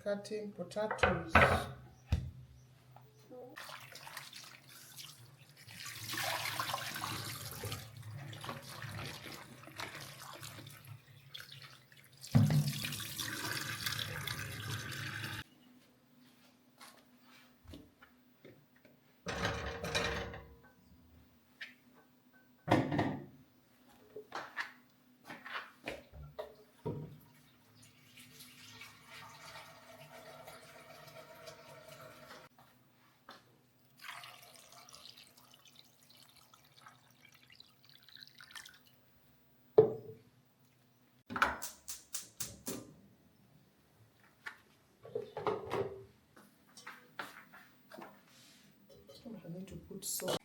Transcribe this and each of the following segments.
cutting potatoes. I need to put salt.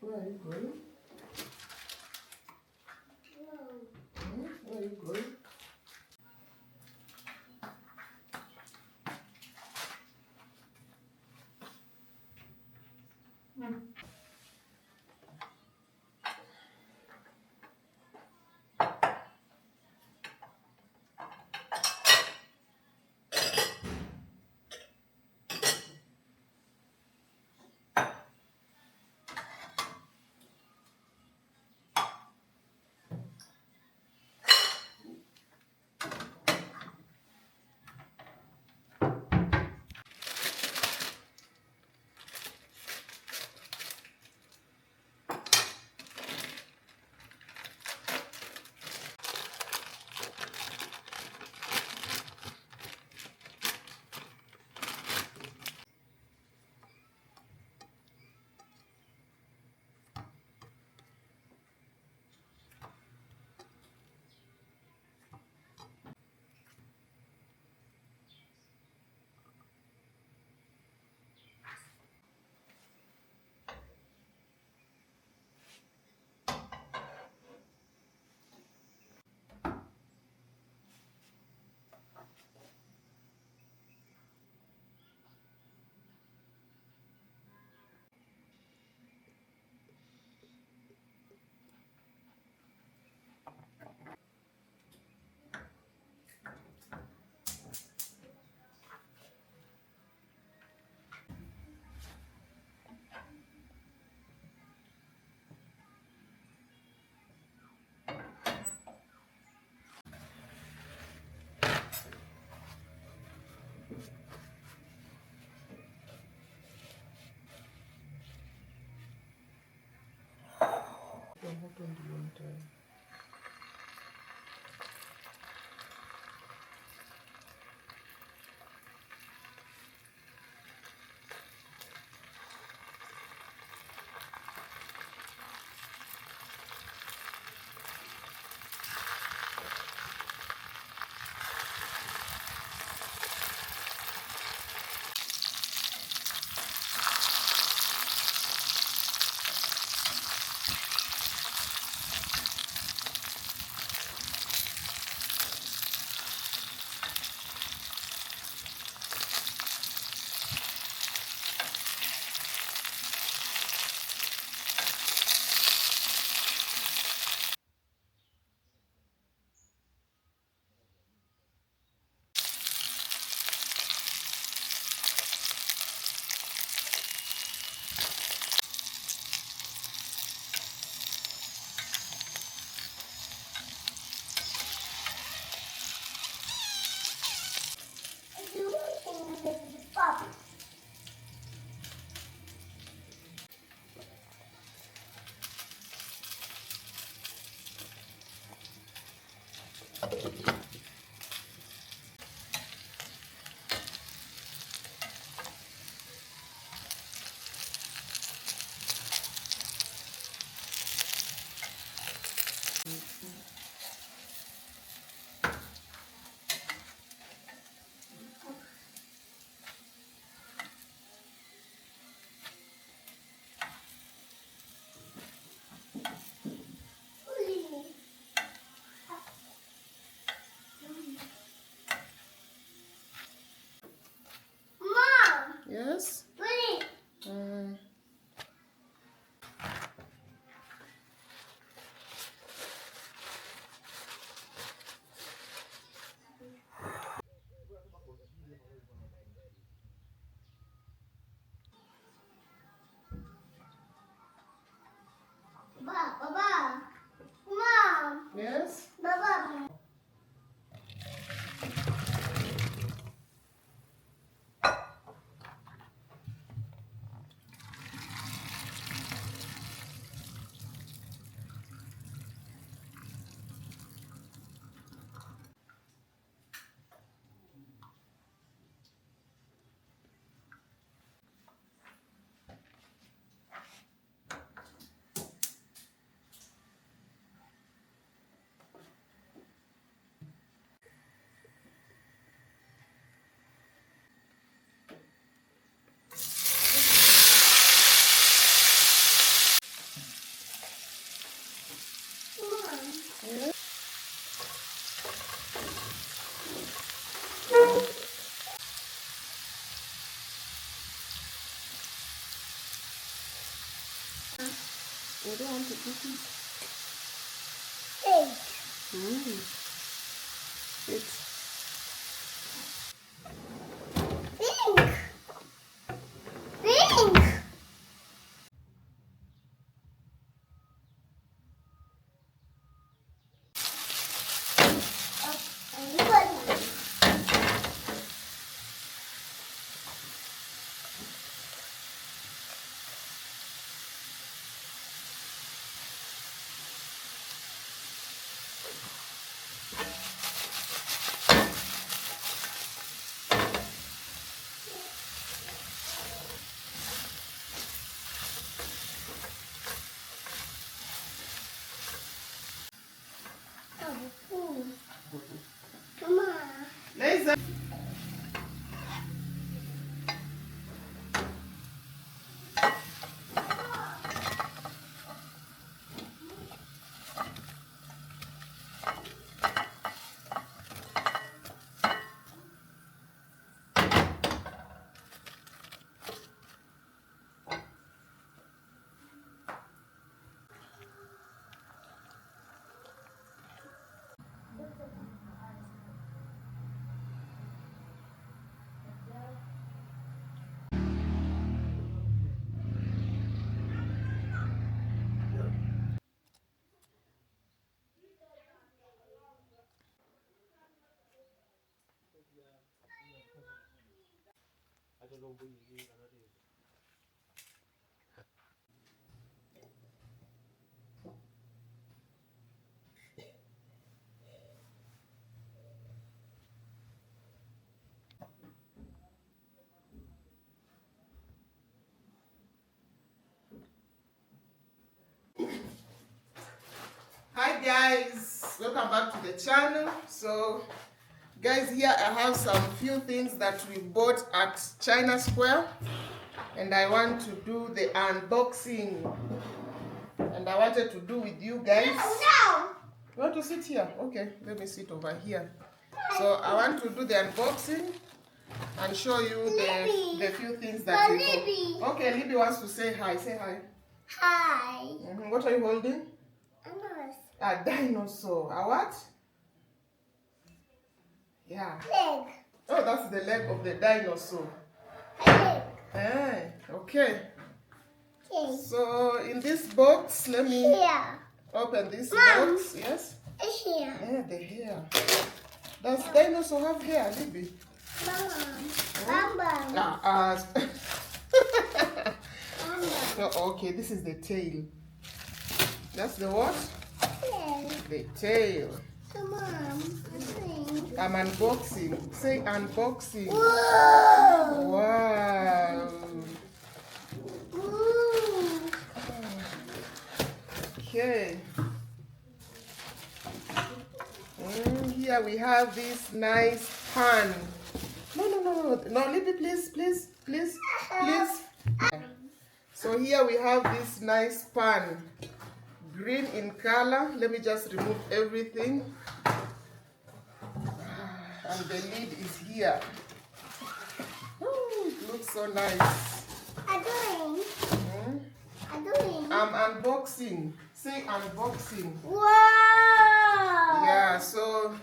Where are you going? Where are you going? What do you want? You don't want to eat it? Egg. It's Pink. Pink. Come on. laser. Hi guys, welcome back to the channel. So guys, here I have some few things that we bought at China Square, and I want to do the unboxing, and I wanted to do with you guys. No. You want to sit here? Okay, let me sit over here. So I want to do the unboxing and show you the few things that we bought. Okay, Libby wants to say hi. Say hi. Hi. What are you holding? Ananas. A dinosaur. A what? Yeah. Leg. Oh, that's the leg of the dinosaur. Leg. Okay. Okay. So in this box, let me Here. open this Mom. box. Yes? It's here. Yeah, the hair. Does dinosaur have hair, Libby? Bam. Bam. Oh, okay, this is the tail. That's the what? Yes. The tail. So, Mom, I think. I'm unboxing. Say unboxing. Whoa. Wow. Ooh. Okay. Here we have this nice pan. No, Libby, please. So here we have this nice pan, green in color. Let me just remove everything. And the lid is here. Ooh, it looks so nice. I'm doing. I'm unboxing. Say unboxing. Wow. Yeah, so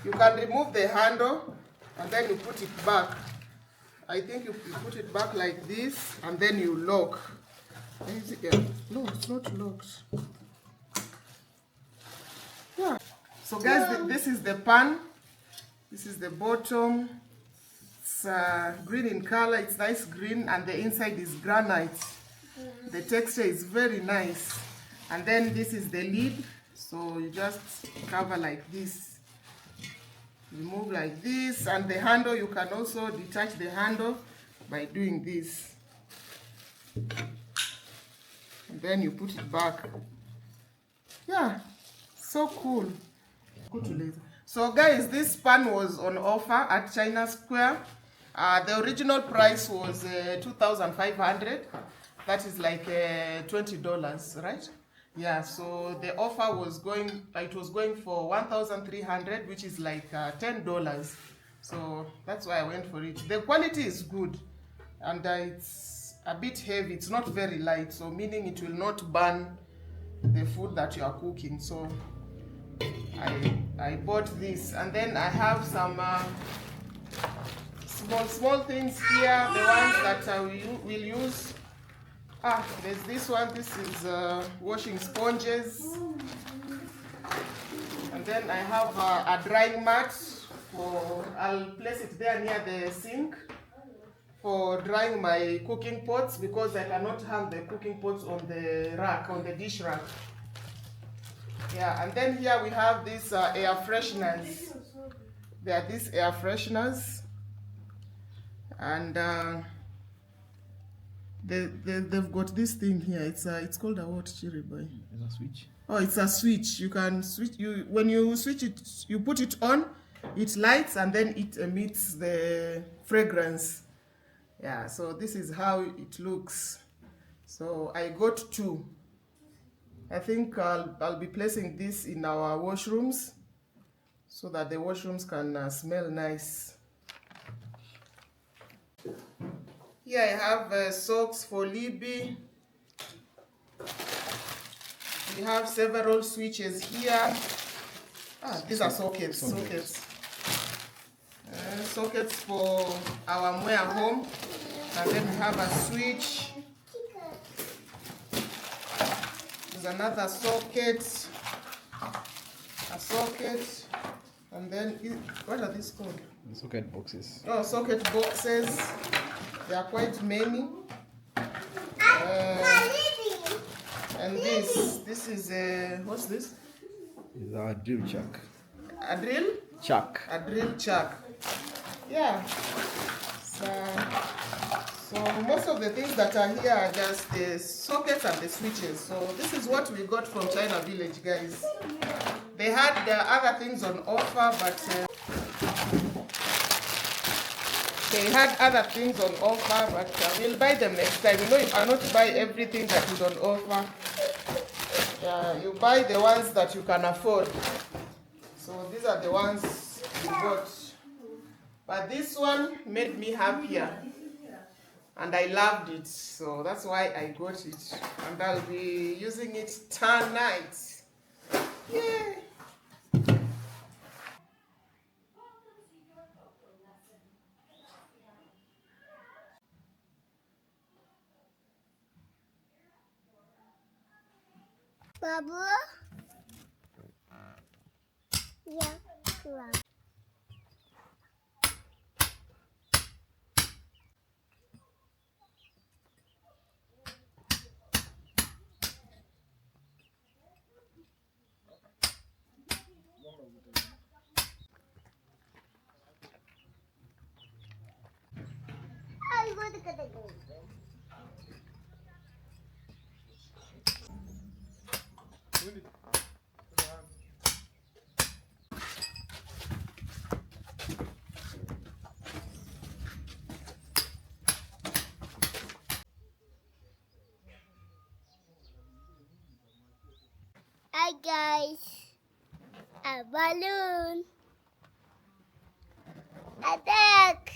you can remove the handle and then you put it back. I think you put it back like this and then you lock. Is it? Yeah. No, it's not locked. Yeah. So guys, this is the pan. This is the bottom. It's green in color. It's nice green, and the inside is granite. The texture is very nice. And then this is the lid. So you just cover like this. Remove like this, and the handle, you can also detach the handle by doing this. And then you put it back. Yeah, so cool. Go to laser. So guys, this pan was on offer at China Square. The original price was 2,500. That is like $20, right? Yeah, so the offer was going, it was going for 1,300, which is like $10. So that's why I went for it. The quality is good, and it's a bit heavy. It's not very light, so meaning it will not burn the food that you are cooking. So I bought this, and then I have some small things here, the ones that I will use. There's this one. This is washing sponges, and then I have a drying mat. I'll place it there near the sink for drying my cooking pots, because I cannot hang the cooking pots on the rack, on the dish rack. Yeah, and then here we have these air fresheners. They are these air fresheners, and they've got this thing here. It's called a what, Chiri boy? It's a switch. Oh, it's a switch. You can switch. When you switch it, you put it on, it lights, and then it emits the fragrance. Yeah, so this is how it looks. So I got two. I think I'll be placing this in our washrooms, so that the washrooms can smell nice. Here I have socks for Libby. We have several switches here. These are sockets. Sockets for our Mwea home. And then we have a switch. There's another socket. A socket. And then, what are these called? The socket boxes. Oh, socket boxes. There are quite many. And this is what's this? It's our drill chuck. A drill? Chuck. A drill chuck. Yeah. So most of the things that are here are just the sockets and the switches. So this is what we got from China Village, guys. They had other things on offer, but we'll buy them next time. You know, you cannot buy everything that is on offer. You buy the ones that you can afford. So these are the ones we bought. But this one made me happier, and I loved it. So that's why I got it, and I'll be using it tonight. Yay! Babu? Yeah, club. Hi guys, a balloon, a duck.